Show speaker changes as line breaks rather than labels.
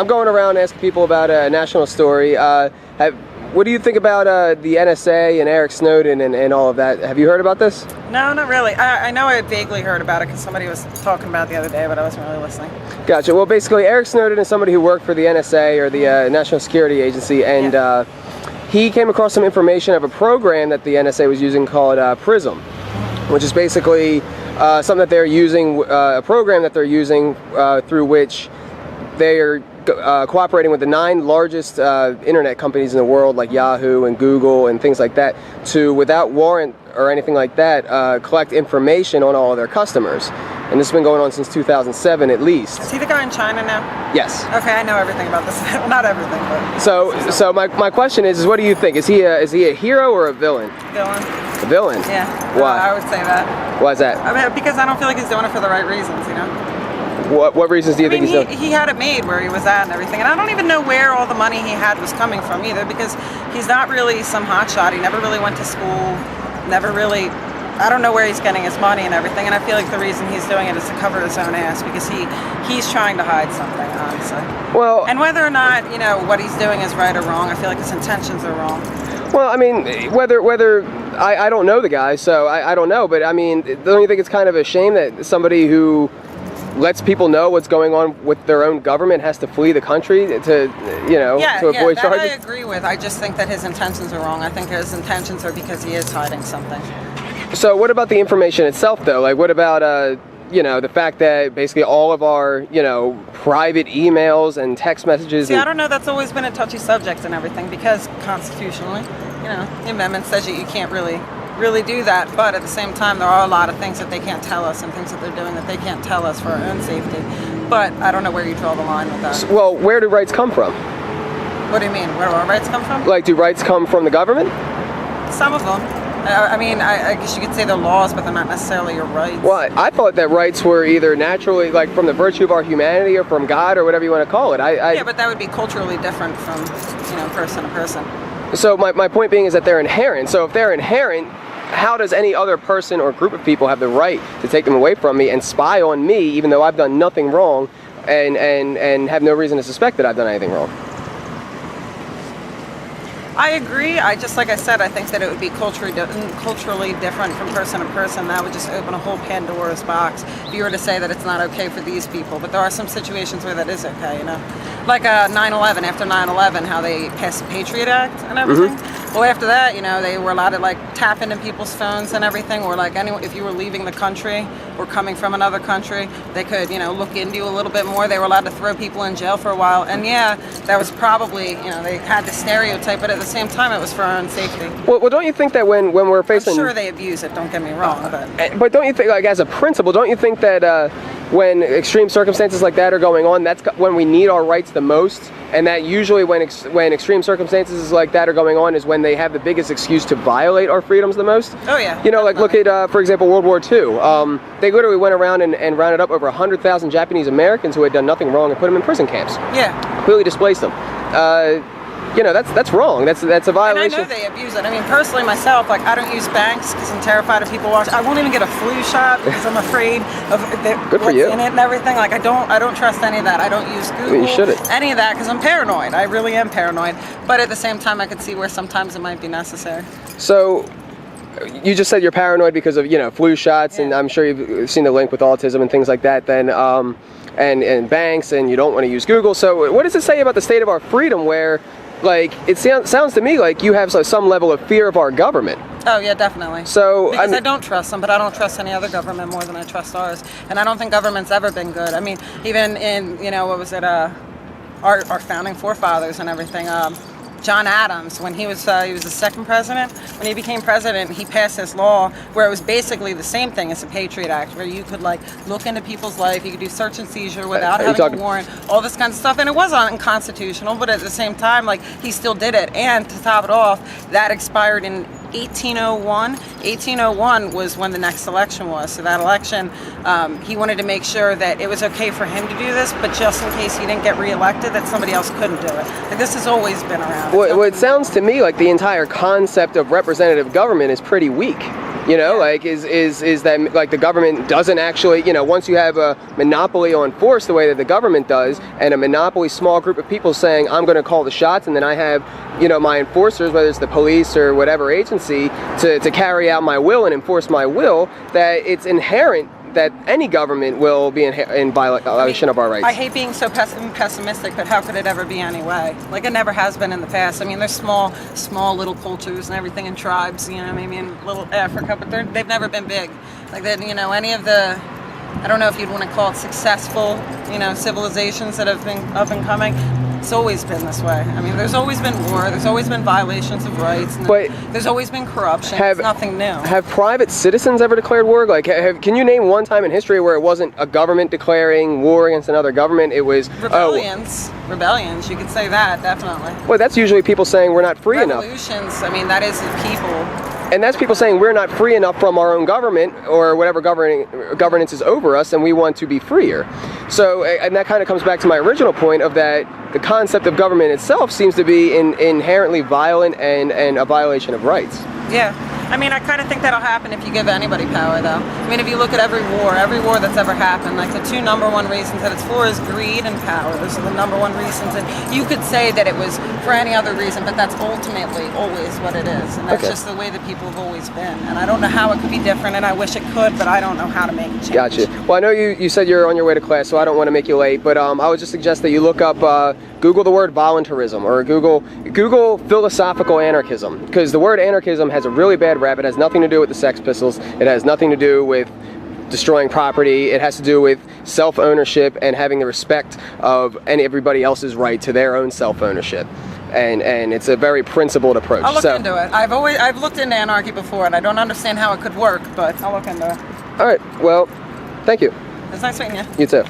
I'm going around asking people about a national story. What do you think about the NSA and Eric Snowden and all of that? Have you heard about this?
No, not really. I know I vaguely heard about it because somebody was talking about it the other day, but I wasn't really listening.
Gotcha. Well, basically, Eric Snowden is somebody who worked for the NSA or the National Security Agency, and he came across some information of a program that the NSA was using called PRISM, which is basically something that they're using, a program that they're using through which they are cooperating with the 9 largest internet companies in the world, like Yahoo and Google and things like that, to, without warrant or anything like that, collect information on all of their customers. And this has been going on since 2007 at least.
Is he the guy in China now?
Yes.
Okay, I know everything about this. Well, not everything, but...
So my question is what do you think? Is he a hero or a villain?
Villain.
A villain?
Yeah.
Why?
I would say that.
Why is that?
I mean, because I don't feel like he's doing it for the right reasons, you know?
What reasons do you think he's doing?
He had it made where he was at and everything, and I don't even know where all the money he had was coming from either, because he's not really some hotshot. He never really went to school, never really... I don't know where he's getting his money and everything, and I feel like the reason he's doing it is to cover his own ass, because he's trying to hide something, honestly.
Well... And
whether or not, you know, what he's doing is right or wrong, I feel like his intentions are wrong.
Well, I mean, whether I don't know the guy, so I don't know, but I mean, don't you think it's kind of a shame that somebody who lets people know what's going on with their own government has to flee the country to, you know, to avoid charges?
I agree with. I just think that his intentions are wrong. I think his intentions are because he is hiding something.
So what about the information itself, though? Like, what about, you know, the fact that basically all of our, you know, private emails and text messages...
See, I don't know. That's always been a touchy subject and everything, because constitutionally, you know, the amendment says you can't really do that, but at the same time there are a lot of things that they can't tell us and things that they're doing that they can't tell us for our own safety. But I don't know where you draw the line with that.
Well, where do rights come from?
What do you mean? Where do our rights come from?
Like, do rights come from the government?
Some of them. I mean, I guess you could say they're laws, but they're not necessarily your rights.
Well, I thought that rights were either naturally, like, from the virtue of our humanity or from God or whatever you want to call it.
Yeah, but that would be culturally different from, you know, person to person.
So my point being is that they're inherent. So if they're inherent, how does any other person or group of people have the right to take them away from me and spy on me, even though I've done nothing wrong, and have no reason to suspect that I've done anything wrong?
I agree. Like I said, I think that it would be culturally different from person to person. That would just open a whole Pandora's box if you were to say that it's not okay for these people. But there are some situations where that is okay, you know? Like 9/11, after 9/11, how they passed the Patriot Act and everything. Mm-hmm. Well, after that, you know, they were allowed to, like, tap into people's phones and everything, or, like, if you were leaving the country or coming from another country, they could, you know, look into you a little bit more. They were allowed to throw people in jail for a while. And yeah, that was probably, you know, they had the stereotype, but at the same time, it was for our own safety.
Well, don't you think that when we're facing...
I'm sure they abuse it, don't get me wrong,
but don't you think, like, as a principle, don't you think that when extreme circumstances like that are going on, that's when we need our rights the most? And that usually when extreme circumstances like that are going on is when they have the biggest excuse to violate our freedoms the most?
Oh, yeah.
You know, like, look at, for example, World War II. They literally went around and rounded up over 100,000 Japanese Americans who had done nothing wrong and put them in prison camps.
Yeah.
Completely displaced them. You know, that's wrong. That's a violation.
And I know they abuse it. I mean, personally, myself, like, I don't use banks because I'm terrified of people watching. I won't even get a flu shot because I'm afraid of what's in it and everything. Like, I don't trust any of that. I don't use Google.
You shouldn't.
Any of that because I'm paranoid. I really am paranoid. But at the same time, I could see where sometimes it might be necessary.
So, you just said you're paranoid because of, you know, flu shots, and I'm sure you've seen the link with autism and things like that. Then, and banks, and you don't want to use Google. So, what does it say about the state of our freedom where, like, it sounds to me like you have some level of fear of our government?
Oh, yeah, definitely.
So,
because I don't trust them, but I don't trust any other government more than I trust ours. And I don't think government's ever been good. I mean, even in, you know, what was it, our founding forefathers and everything, John Adams, when he was the second president, when he became president, he passed this law where it was basically the same thing as the Patriot Act, where you could, like, look into people's life, you could do search and seizure without having a warrant, all this kind of stuff, and it was unconstitutional, but at the same time, like, he still did it. And to top it off, that expired in 1801. 1801 was when the next election was. So that election, he wanted to make sure that it was okay for him to do this, but just in case he didn't get reelected, that somebody else couldn't do it. Like, this has always been around.
Well, it sounds to me like the entire concept of representative government is pretty weak. You know, like is that like the government doesn't actually, you know, once you have a monopoly on force the way that the government does, and a monopoly small group of people saying I'm going to call the shots, and then I have, you know, my enforcers, whether it's the police or whatever agency, to carry out my will and enforce my will, that it's inherent that any government will be in violation of our rights.
I hate being so pessimistic, but how could it ever be anyway? Like, it never has been in the past. I mean, there's small little cultures and everything in tribes, you know, maybe in little Africa, but they've never been big. Like, that, you know, any of the, I don't know if you'd want to call it successful, you know, civilizations that have been up and coming. It's always been this way. I mean, there's always been war, there's always been violations of rights, and there's always been corruption. It's nothing new.
Have private citizens ever declared war? Like, can you name one time in history where it wasn't a government declaring war against another government? It was
rebellions. Rebellions, you could say that, definitely.
Well, that's usually people saying we're not free enough.
Revolutions, I mean, that is the people.
And that's people saying we're not free enough from our own government or whatever governance is over us, and we want to be freer. So, and that kind of comes back to my original point of that the concept of government itself seems to be inherently violent and a violation of rights.
Yeah. I mean, I kind of think that'll happen if you give anybody power, though. I mean, if you look at every war that's ever happened, like the two number one reasons that it's for is greed and power. Those are the number one reasons. And you could say that it was for any other reason, but that's ultimately always what it is. And that's just the way that people have always been. And I don't know how it could be different, and I wish it could, but I don't know how to make it change.
Gotcha. Well, I know you said you're on your way to class, so I don't want to make you late, but I would just suggest that you look up, Google the word voluntarism, or Google philosophical anarchism, because the word anarchism has a really bad rap. It has nothing to do with the Sex Pistols. It has nothing to do with destroying property. It has to do with self-ownership and having the respect of everybody else's right to their own self-ownership. And it's a very principled approach.
I'll look into it. I've looked into anarchy before, and I don't understand how it could work, but I'll look into it.
All right. Well, thank you.
It's nice meeting you.
You too.